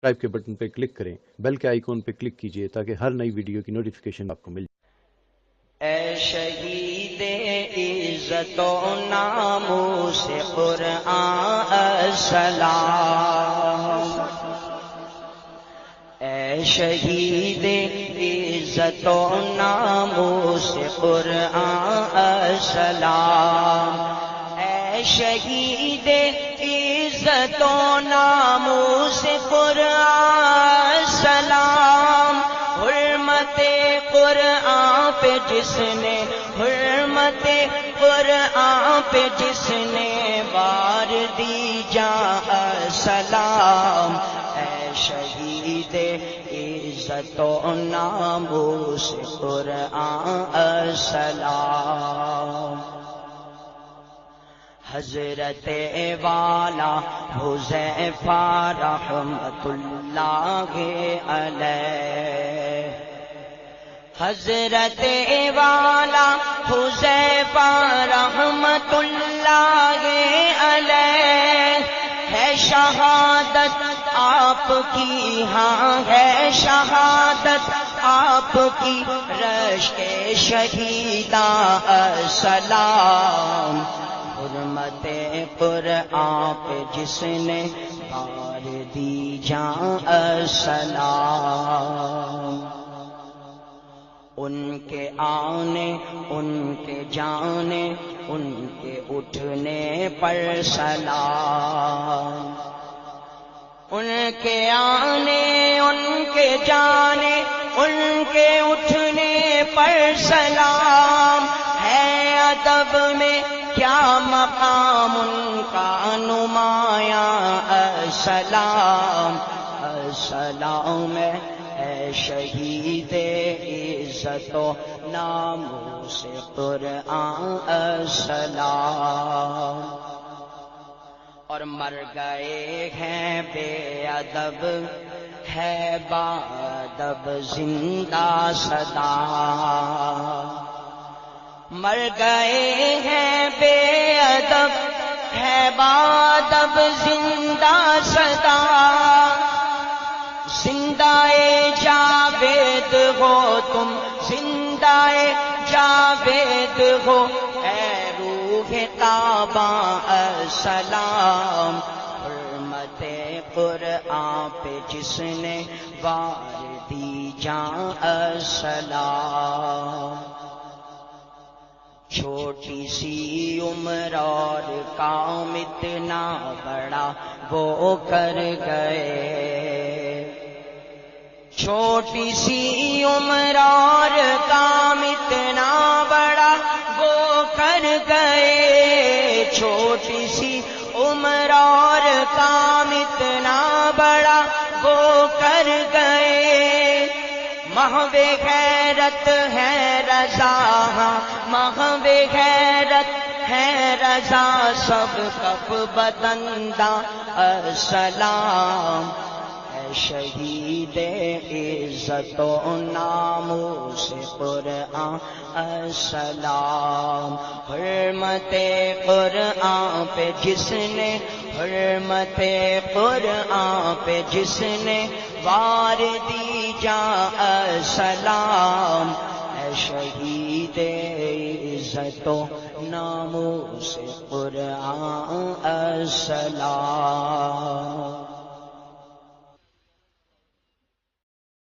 Subscribe کے button پہ click کریں، بیل کے آئیکن پہ کلک کیجئے تاکہ ہر نئی ویڈیو کی نوٹیفیکیشن آپ کو مل جائے۔ اے شہید عزت و ناموس قرآن السلام، اے شہید عزت و ناموس قرآن السلام، اے شہید عزت و ناموس قرآن السلام، حرمت قرآن پہ جس نے، حرمت قرآن پہ جس نے وار دی جاں سلام، اے شہید عزت و ناموس قرآن السلام۔ حضرت والا حذیفہ رحمت اللہ علیہ، حضرت والا حذیفہ رحمت اللہ علیہ، ہے شہادت آپ کی، ہاں ہے شہادت آپ کی، رشک شہیداں السلام، حرمت قرآن پہ جس نے بار دی جاں السلام، ان کے آنے، ان کے جانے، ان کے اٹھنے پر سلام، ان کے آنے، ان کے جانے، ان کے اٹھنے پر سلام، ہے ادب میں کیا مقام ان کا نمایاں السلام، السلام اے شہید عزت و ناموس قرآن السلام، اور مر گئے ہیں بے ادب، ہے بادب زندہ سدا، مر گئے ہیں بے ادب، ہے بادب زندہ سدا، زندہ جاوید ہو تم، زندہ جاوید ہو اے روح تاباں السلام، حرمت قرآن پہ جس نے وار دی جاں السلام، چھوٹی سی عمر اور کام اتنا بڑا وہ کر گئے، چھوٹی سی عمر اور کام اتنا بڑا وہ کر گئے، چھوٹی سی عمر اور کام اتنا بڑا وہ کر گئے، محو غیرت ہے رضا، محو غیرت ہے رضا، سب کف بدندہ السلام، اے شہید عزت و ناموس قرآن السلام، حرمت قرآن پہ جس نے، حرمت قرآن پہ جس نے وار دی جاں السلام، اے شہید عزت و ناموس قرآن السلام۔